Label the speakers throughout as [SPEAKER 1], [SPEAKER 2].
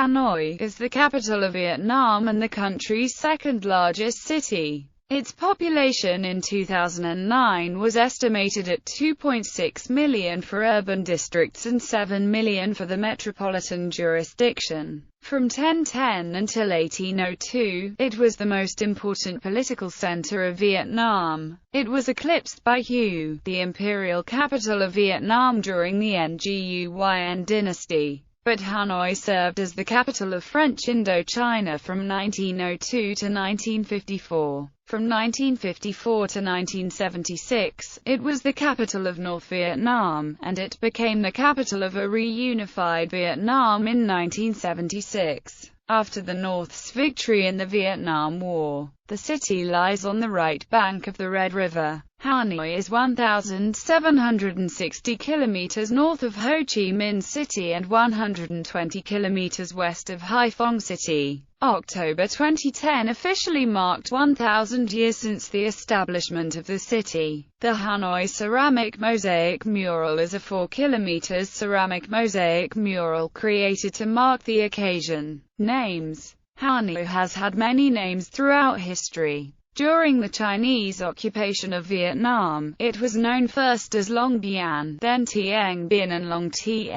[SPEAKER 1] Hanoi is the capital of Vietnam and the country's second-largest city. Its population in 2009 was estimated at 2.6 million for urban districts and 7 million for the metropolitan jurisdiction. From 1010 until 1802, it was the most important political center of Vietnam. It was eclipsed by Hue, the imperial capital of Vietnam during the Nguyen dynasty. But Hanoi served as the capital of French Indochina from 1902 to 1954. From 1954 to 1976, it was the capital of North Vietnam, and it became the capital of a reunified Vietnam in 1976. After the North's victory in the Vietnam War, the city lies on the right bank of the Red River. Hanoi is 1,760 kilometers north of Ho Chi Minh City and 120 kilometers west of Hai Phong City. October 2010 officially marked 1,000 years since the establishment of the city. The Hanoi ceramic mosaic mural is a 4 kilometers ceramic mosaic mural created to mark the occasion. Names. Hanoi has had many names throughout history. During the Chinese occupation of Vietnam, it was known first as Long Bian, then Tieng Bien and Long Th.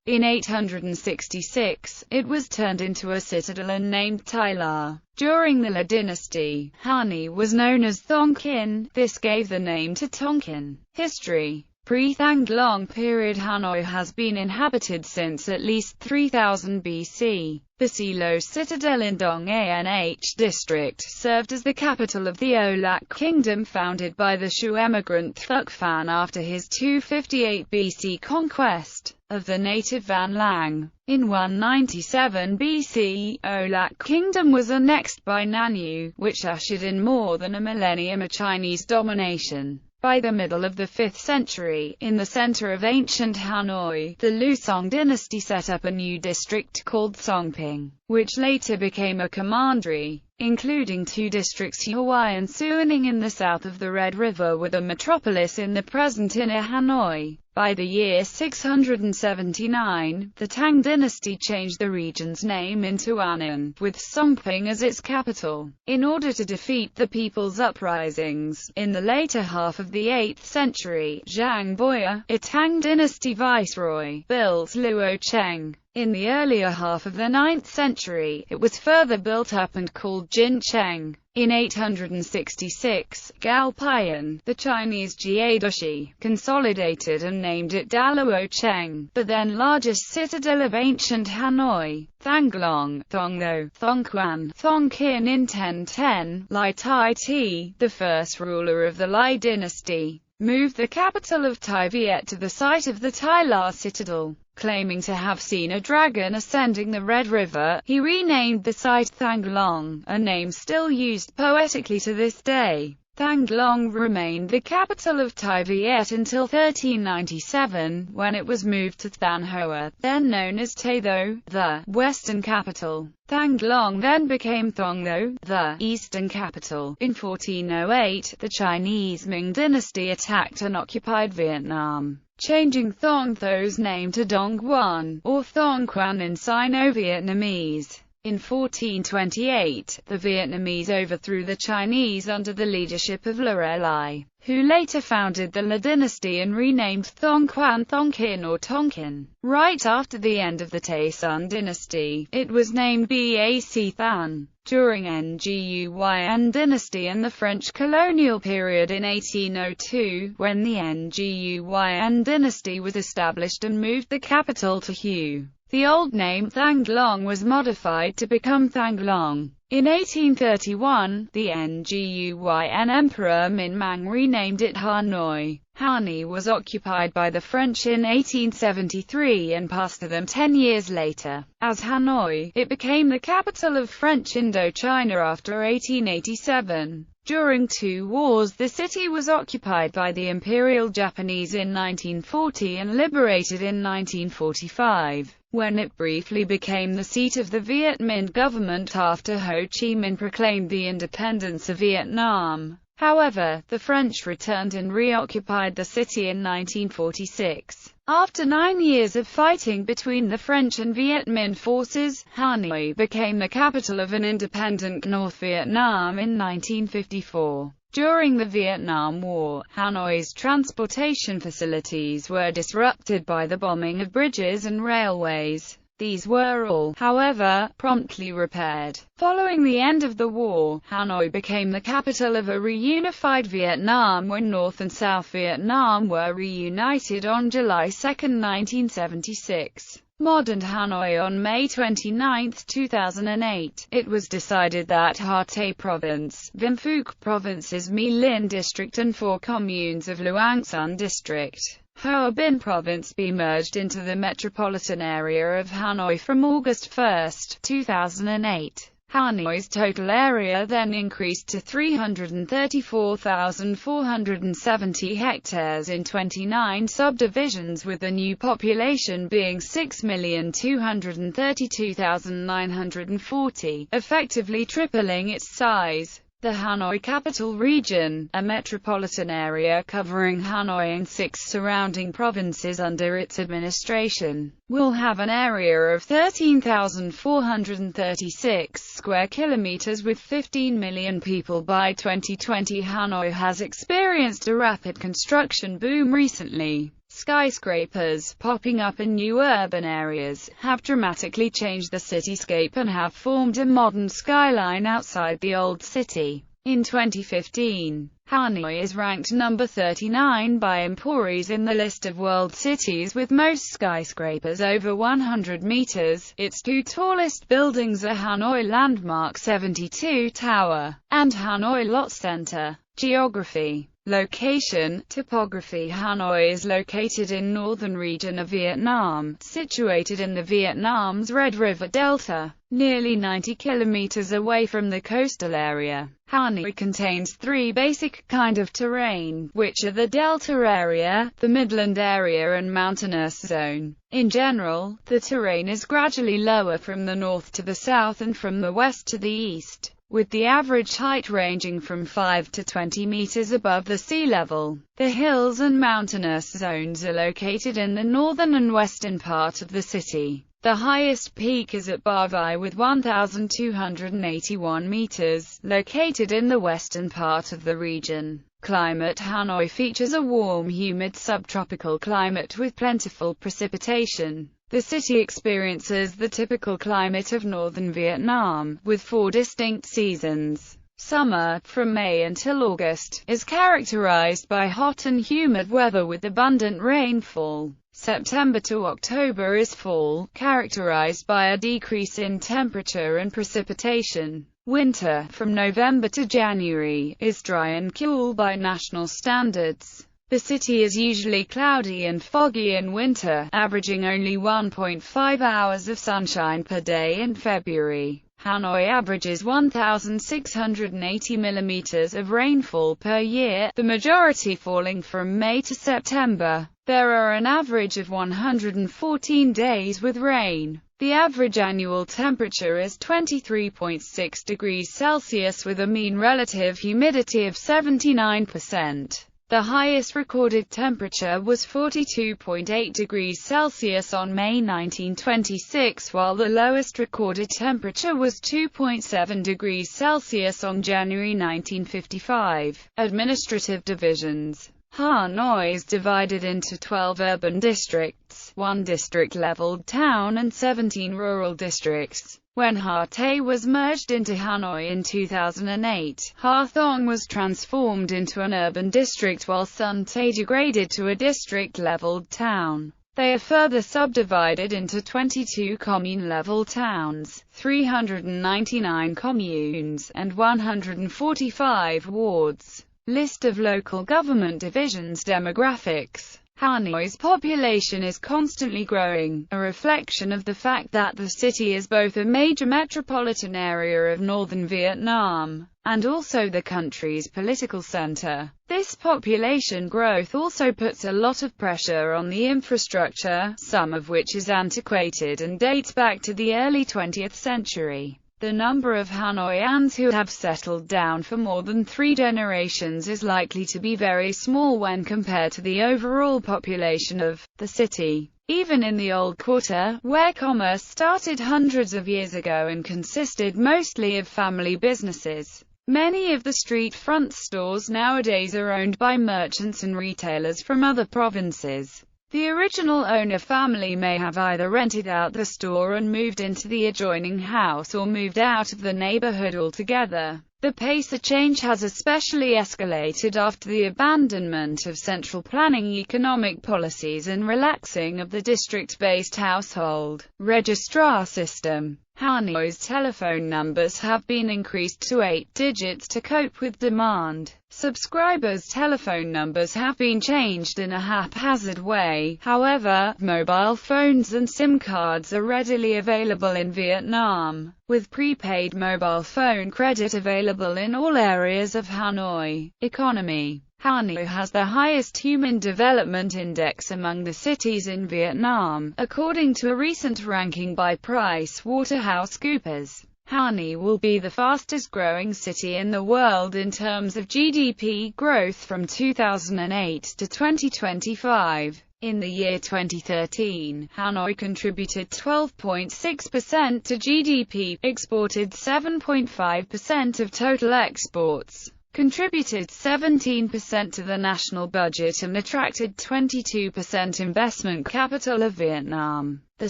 [SPEAKER 1] In 866, it was turned into a citadel and named Tai La. During the La dynasty, Hanoi was known as Tonkin. This gave the name to Tonkin. History. Pre-Thang Long period. Hanoi has been inhabited since at least 3000 BC. The Silo citadel in Dong Anh district served as the capital of the Olak kingdom founded by the Shu emigrant Thuc Phan after his 258 BC conquest of the native Van Lang. In 197 BC, Olak kingdom was annexed by Nanu, which ushered in more than a millennium of Chinese domination. By the middle of the 5th century, in the center of ancient Hanoi, the Lusong dynasty set up a new district called Songping, which later became a commandery, including 2 districts, Hue and Suining in the south of the Red River, with a metropolis in the present Inner Hanoi. By the year 679, the Tang dynasty changed the region's name into Anan, with Songping as its capital, in order to defeat the people's uprisings. In the later half of the 8th century, Zhang Boya, a Tang dynasty viceroy, built Luo Cheng. In the earlier half of the 9th century, it was further built up and called Jin Cheng. In 866, Gao Pian, the Chinese Jiedushi, consolidated and named it Daluo Cheng, the then largest citadel of ancient Hanoi. Thanglong, Thongno, Thongquan, Thongqin in 1010, Lai Tai Ti, the first ruler of the Lai dynasty, moved the capital of Tai Viet to the site of the Tai La citadel. Claiming to have seen a dragon ascending the Red River, he renamed the site Thanglong, a name still used poetically to this day. Thanglong remained the capital of Tai Viet until 1397, when it was moved to Than Hoa, then known as Tai Tho, the western capital. Thanglong then became Thong Tho, the eastern capital. In 1408, the Chinese Ming dynasty attacked and occupied Vietnam, changing Thong Tho's name to Dong Quan, or Thong Quan in Sino-Vietnamese. In 1428, the Vietnamese overthrew the Chinese under the leadership of Le Lai, who later founded the La dynasty and renamed Thong Quan Thongqin or Tonkin. Right after the end of the Tai Sun dynasty, it was named Bac Than. During Nguyen dynasty and the French colonial period in 1802, when the Nguyen dynasty was established and moved the capital to Hue, the old name Thanglong was modified to become Thanglong. In 1831, the Nguyen Emperor Minh Mang renamed it Hanoi. Hanoi was occupied by the French in 1873 and passed to them 10 years later. As Hanoi, it became the capital of French Indochina after 1887. During 2 wars, the city was occupied by the Imperial Japanese in 1940 and liberated in 1945, when it briefly became the seat of the Viet Minh government after Ho Chi Minh proclaimed the independence of Vietnam. However, the French returned and reoccupied the city in 1946. After 9 years of fighting between the French and Viet Minh forces, Hanoi became the capital of an independent North Vietnam in 1954. During the Vietnam War, Hanoi's transportation facilities were disrupted by the bombing of bridges and railways. These were all, however, promptly repaired. Following the end of the war, Hanoi became the capital of a reunified Vietnam when North and South Vietnam were reunited on July 2, 1976. Modern Hanoi. On May 29, 2008, it was decided that Ha Tây Province, Vinh Phuc Province's My Linh District and 4 communes of Luang Son District, Hoa Binh Province be merged into the metropolitan area of Hanoi from August 1, 2008. Hanoi's total area then increased to 334,470 hectares in 29 subdivisions, with the new population being 6,232,940, effectively tripling its size. The Hanoi Capital Region, a metropolitan area covering Hanoi and 6 surrounding provinces under its administration, will have an area of 13,436 square kilometers with 15 million people by 2020. Hanoi has experienced a rapid construction boom recently. Skyscrapers, popping up in new urban areas, have dramatically changed the cityscape and have formed a modern skyline outside the old city. In 2015, Hanoi is ranked number 39 by Empories in the list of world cities with most skyscrapers over 100 meters. Its 2 tallest buildings are Hanoi Landmark 72 Tower and Hanoi Lot Center. Geography. Location, topography. Hanoi is located in northern region of Vietnam, situated in the Vietnam's Red River Delta, nearly 90 kilometers away from the coastal area. Hanoi contains 3 basic kind of terrain, which are the delta area, the midland area and mountainous zone. In general, the terrain is gradually lower from the north to the south and from the west to the east, with the average height ranging from 5 to 20 meters above the sea level. The hills and mountainous zones are located in the northern and western part of the city. The highest peak is at Ba Vai with 1,281 meters, located in the western part of the region. Climate. Hanoi features a warm, humid subtropical climate with plentiful precipitation. The city experiences the typical climate of northern Vietnam, with 4 distinct seasons. Summer, from May until August, is characterized by hot and humid weather with abundant rainfall. September to October is fall, characterized by a decrease in temperature and precipitation. Winter, from November to January, is dry and cool by national standards. The city is usually cloudy and foggy in winter, averaging only 1.5 hours of sunshine per day in February. Hanoi averages 1,680 millimeters of rainfall per year, the majority falling from May to September. There are an average of 114 days with rain. The average annual temperature is 23.6 degrees Celsius with a mean relative humidity of 79%. The highest recorded temperature was 42.8 degrees Celsius on May 1926, while the lowest recorded temperature was 2.7 degrees Celsius on January 1955. Administrative divisions. Hanoi is divided into 12 urban districts, 1 district-leveled town and 17 rural districts. When Ha Tây was merged into Hanoi in 2008, Ha Thong was transformed into an urban district while Son Tay degraded to a district-leveled town. They are further subdivided into 22 commune-level towns, 399 communes, and 145 wards. List of local government divisions. Demographics. Hanoi's population is constantly growing, a reflection of the fact that the city is both a major metropolitan area of northern Vietnam, and also the country's political center. This population growth also puts a lot of pressure on the infrastructure, some of which is antiquated and dates back to the early 20th century. The number of Hanoians who have settled down for more than 3 generations is likely to be very small when compared to the overall population of the city. Even in the Old Quarter, where commerce started hundreds of years ago and consisted mostly of family businesses, many of the street front stores nowadays are owned by merchants and retailers from other provinces. The original owner family may have either rented out the store and moved into the adjoining house or moved out of the neighborhood altogether. The pace of change has especially escalated after the abandonment of central planning economic policies and relaxing of the district-based household registrar system. Hanoi's telephone numbers have been increased to 8 digits to cope with demand. Subscribers' telephone numbers have been changed in a haphazard way. However, mobile phones and SIM cards are readily available in Vietnam, with prepaid mobile phone credit available in all areas of Hanoi. Economy. Hanoi has the highest Human Development Index among the cities in Vietnam, according to a recent ranking by PricewaterhouseCoopers. Hanoi will be the fastest-growing city in the world in terms of GDP growth from 2008 to 2025. In the year 2013, Hanoi contributed 12.6% to GDP, exported 7.5% of total exports, contributed 17% to the national budget and attracted 22% investment capital of Vietnam. The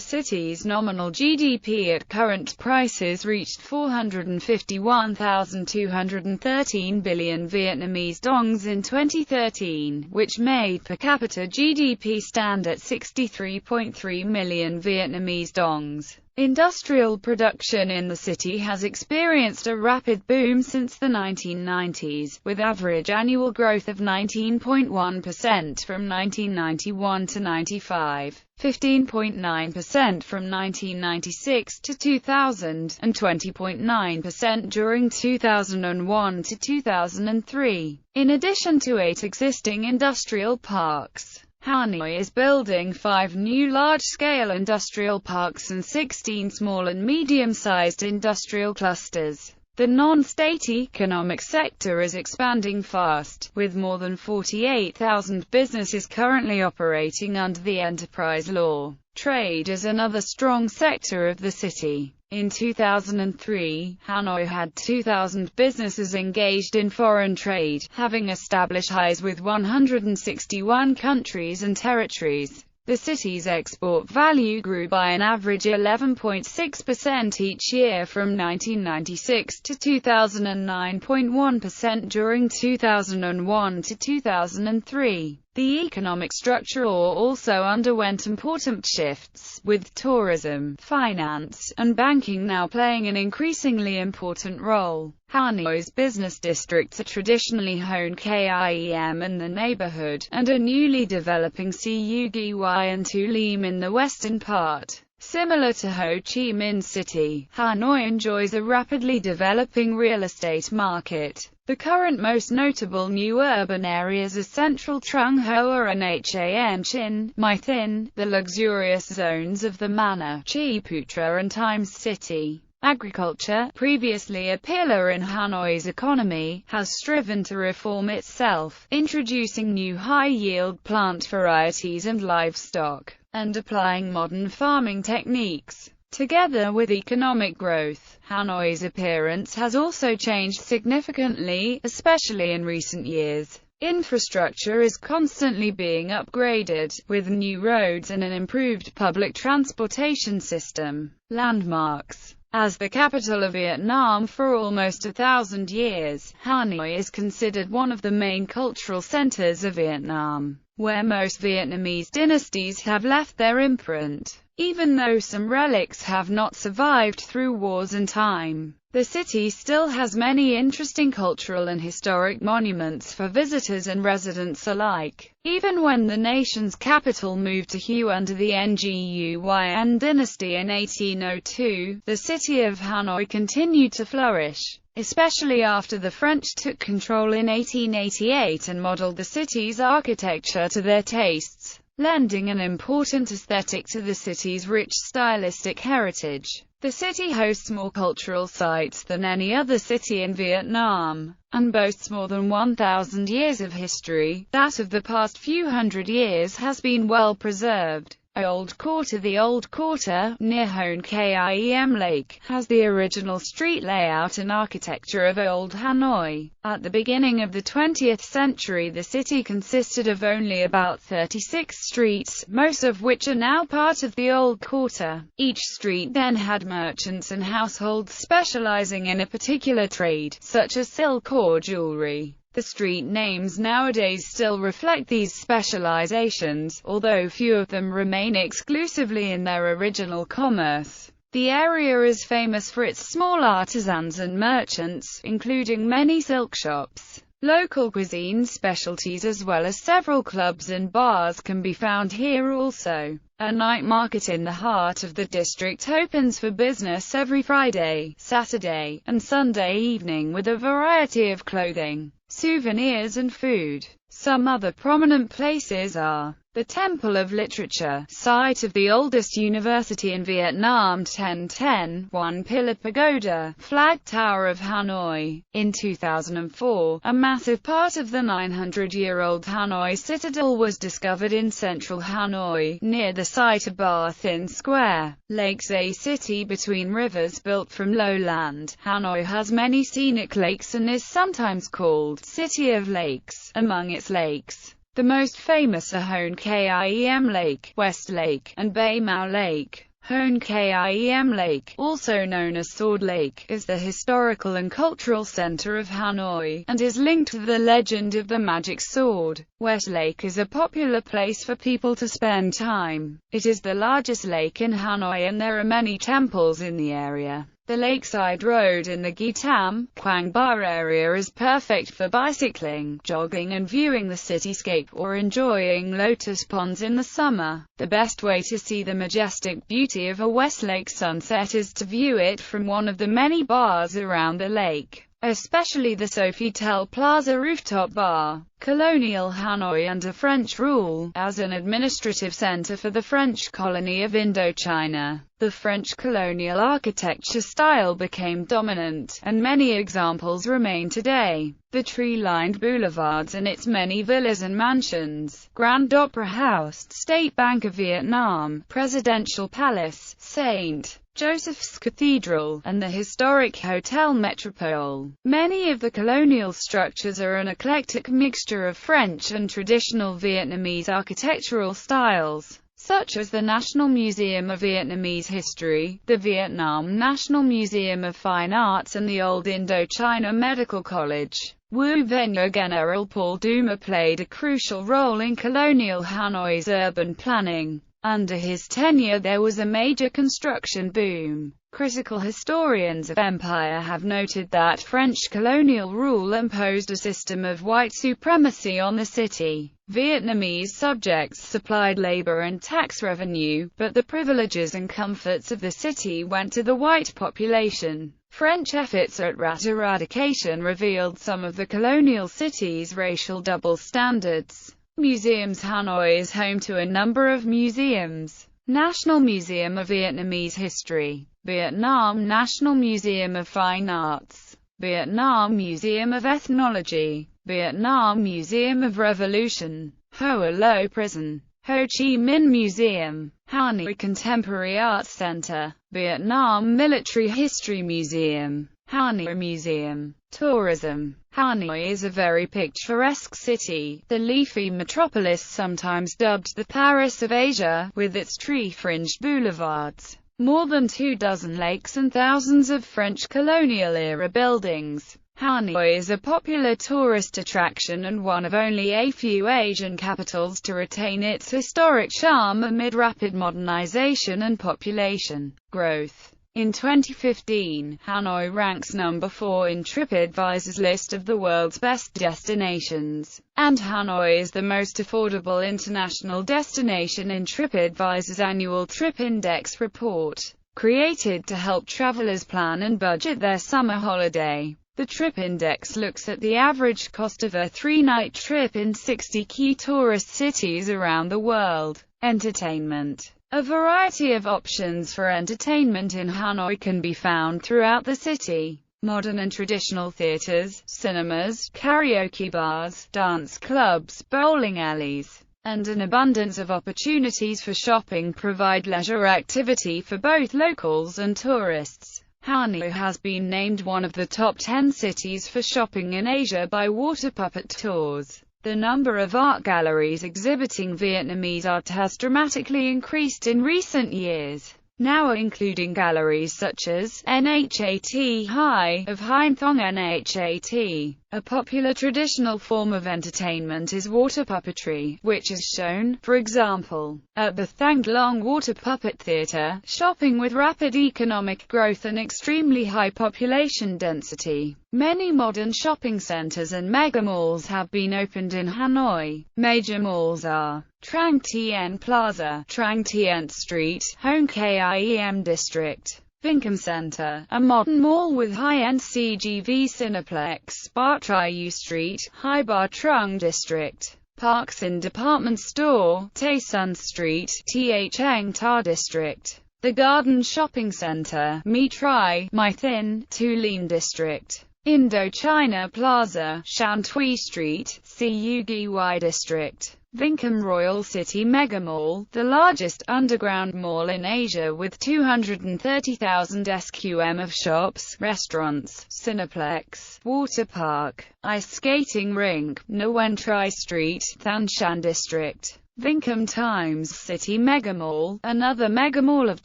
[SPEAKER 1] city's nominal GDP at current prices reached 451,213 billion Vietnamese dongs in 2013, which made per capita GDP stand at 63.3 million Vietnamese dongs. Industrial production in the city has experienced a rapid boom since the 1990s, with average annual growth of 19.1% from 1991 to 95, 15.9% from 1996 to 2000, and 20.9% during 2001 to 2003. In addition to 8 existing industrial parks, Hanoi is building 5 new large-scale industrial parks and 16 small and medium-sized industrial clusters. The non-state economic sector is expanding fast, with more than 48,000 businesses currently operating under the enterprise law. Trade is another strong sector of the city. In 2003, Hanoi had 2,000 businesses engaged in foreign trade, having established ties with 161 countries and territories. The city's export value grew by an average 11.6% each year from 1996 to 2009.1% during 2001 to 2003. The economic structure also underwent important shifts, with tourism, finance, and banking now playing an increasingly important role. Hanoi's business districts are traditionally Hon Kim and the neighborhood, and are newly developing Cugy and Tu Lim in the western part. Similar to Ho Chi Minh City, Hanoi enjoys a rapidly developing real estate market. The current most notable new urban areas are Central Trung Hoa and Han Chin, My Thin, the luxurious zones of the Manor, Chi Putra and Times City. Agriculture, previously a pillar in Hanoi's economy, has striven to reform itself, introducing new high-yield plant varieties and livestock, and applying modern farming techniques. Together with economic growth, Hanoi's appearance has also changed significantly, especially in recent years. Infrastructure is constantly being upgraded, with new roads and an improved public transportation system. Landmarks. As the capital of Vietnam for almost 1,000 years, Hanoi is considered one of the main cultural centers of Vietnam, where most Vietnamese dynasties have left their imprint. Even though some relics have not survived through wars and time, the city still has many interesting cultural and historic monuments for visitors and residents alike. Even when the nation's capital moved to Hue under the Nguyen dynasty in 1802, the city of Hanoi continued to flourish, especially after the French took control in 1888 and modeled the city's architecture to their tastes. lending an important aesthetic to the city's rich stylistic heritage. The city hosts more cultural sites than any other city in Vietnam, and boasts more than 1,000 years of history. That of the past few hundred years has been well preserved. Old Quarter. The Old Quarter, near Hon Kiem Lake, has the original street layout and architecture of Old Hanoi. At the beginning of the 20th century, the city consisted of only about 36 streets, most of which are now part of the Old Quarter. Each street then had merchants and households specializing in a particular trade, such as silk or jewelry. The street names nowadays still reflect these specializations, although few of them remain exclusively in their original commerce. The area is famous for its small artisans and merchants, including many silk shops. Local cuisine specialties as well as several clubs and bars can be found here also. A night market in the heart of the district opens for business every Friday, Saturday, and Sunday evening with a variety of clothing, souvenirs and food. Some other prominent places are the Temple of Literature, site of the oldest university in Vietnam, 1010, One Pillar Pagoda, Flag Tower of Hanoi. In 2004, a massive part of the 900-year-old Hanoi Citadel was discovered in central Hanoi, near the site of Ba Thinh Square. Lakes. A city between rivers built from lowland, Hanoi has many scenic lakes and is sometimes called City of Lakes. Among its lakes, the most famous are Hon Kiem Lake, West Lake, and Bay Mau Lake. Hon Kiem Lake, also known as Sword Lake, is the historical and cultural center of Hanoi, and is linked to the legend of the magic sword. West Lake is a popular place for people to spend time. It is the largest lake in Hanoi and there are many temples in the area. The lakeside road in the Gitam, Quang Ba area is perfect for bicycling, jogging and viewing the cityscape, or enjoying lotus ponds in the summer. The best way to see the majestic beauty of a Westlake sunset is to view it from one of the many bars around the lake, especially the Sofitel Plaza rooftop bar. Colonial Hanoi under French rule, as an administrative center for the French colony of Indochina. The French colonial architecture style became dominant, and many examples remain today. The tree-lined boulevards and its many villas and mansions, Grand Opera House, State Bank of Vietnam, Presidential Palace, St. Joseph's Cathedral, and the historic Hotel Metropole. Many of the colonial structures are an eclectic mixture of French and traditional Vietnamese architectural styles, such as the National Museum of Vietnamese History, the Vietnam National Museum of Fine Arts and the Old Indochina Medical College. Wu Venya General Paul Duma played a crucial role in colonial Hanoi's urban planning. Under his tenure there was a major construction boom. Critical historians of empire have noted that French colonial rule imposed a system of white supremacy on the city. Vietnamese subjects supplied labor and tax revenue, but the privileges and comforts of the city went to the white population. French efforts at rat eradication revealed some of the colonial city's racial double standards. Museums. Hanoi is home to a number of museums. National Museum of Vietnamese History, Vietnam National Museum of Fine Arts, Vietnam Museum of Ethnology, Vietnam Museum of Revolution, Hoa Lo Prison, Ho Chi Minh Museum, Hanoi Contemporary Arts Center, Vietnam Military History Museum, Hanoi Museum. Tourism. Hanoi is a very picturesque city, the leafy metropolis sometimes dubbed the Paris of Asia, with its tree-fringed boulevards, more than 24 lakes and thousands of French colonial-era buildings. Hanoi is a popular tourist attraction and one of only a few Asian capitals to retain its historic charm amid rapid modernization and population growth. In 2015, Hanoi ranks number 4 in TripAdvisor's list of the world's best destinations, and Hanoi is the most affordable international destination in TripAdvisor's annual Trip Index report, created to help travelers plan and budget their summer holiday. The Trip Index looks at the average cost of a 3-night trip in 60 key tourist cities around the world. Entertainment. A variety of options for entertainment in Hanoi can be found throughout the city. Modern and traditional theaters, cinemas, karaoke bars, dance clubs, bowling alleys, and an abundance of opportunities for shopping provide leisure activity for both locals and tourists. Hanoi has been named one of the top 10 cities for shopping in Asia by Water Puppet Tours. The number of art galleries exhibiting Vietnamese art has dramatically increased in recent years, now including galleries such as Nhat High of Hai Thong Nhat. A popular traditional form of entertainment is water puppetry, which is shown, for example, at the Thang Long Water Puppet Theatre. Shopping. With rapid economic growth and extremely high population density, many modern shopping centers and megamalls have been opened in Hanoi. Major malls are Trang Tien Plaza, Trang Tien Street, Hong Kiem District, Vincom Center, a modern mall with high-end CGV Cineplex, Ba Triu Street, Hai Ba Trung District, Park Sin Department Store, Tay Sun Street, Th Cheng Ta District, The Garden Shopping Center, Mi Tri, My Thin, Tu Lin District, Indochina Plaza, Shan Tui Street, Cugy District, Vincom Royal City Megamall, the largest underground mall in Asia with 230,000 SQM of shops, restaurants, Cineplex, water park, ice skating rink, Nguyen Tri Street, Than Shan District. Vincom Times City Megamall, another megamall of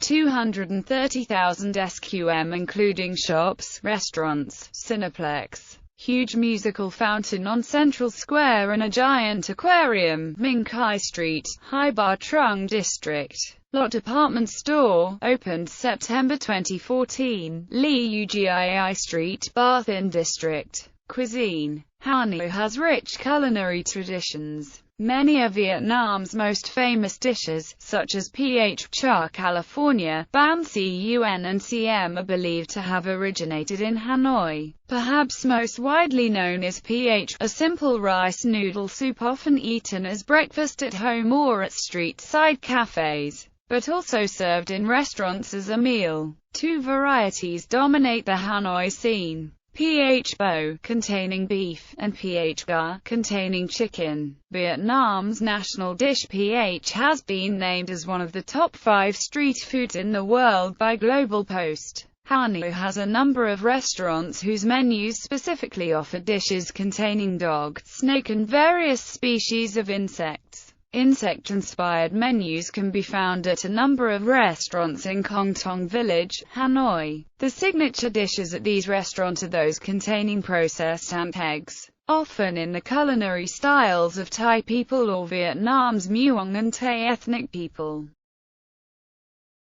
[SPEAKER 1] 230,000 SQM including shops, restaurants, Cineplex, huge musical fountain on Central Square and a giant aquarium, Ming Kai Street, Hai Ba Trung District. Lot Department Store, opened September 2014, Li Ugii Street, Ba Thinh District. Cuisine. Hanoi has rich culinary traditions. Many of Vietnam's most famous dishes, such as Ph Cha California, Ban Cun and Cm, are believed to have originated in Hanoi. Perhaps most widely known is Ph, a simple rice noodle soup often eaten as breakfast at home or at street-side cafes, but also served in restaurants as a meal. Two varieties dominate the Hanoi scene. Ph Bo, containing beef, and Ph Ga, containing chicken. Vietnam's national dish Ph has been named as one of the top 5 street foods in the world by Global Post. Hanoi has a number of restaurants whose menus specifically offer dishes containing dog, snake and various species of insects. Insect-inspired menus can be found at a number of restaurants in Kong Tong Village, Hanoi. The signature dishes at these restaurants are those containing processed ant eggs, often in the culinary styles of Thai people or Vietnam's Muong and Tay ethnic people.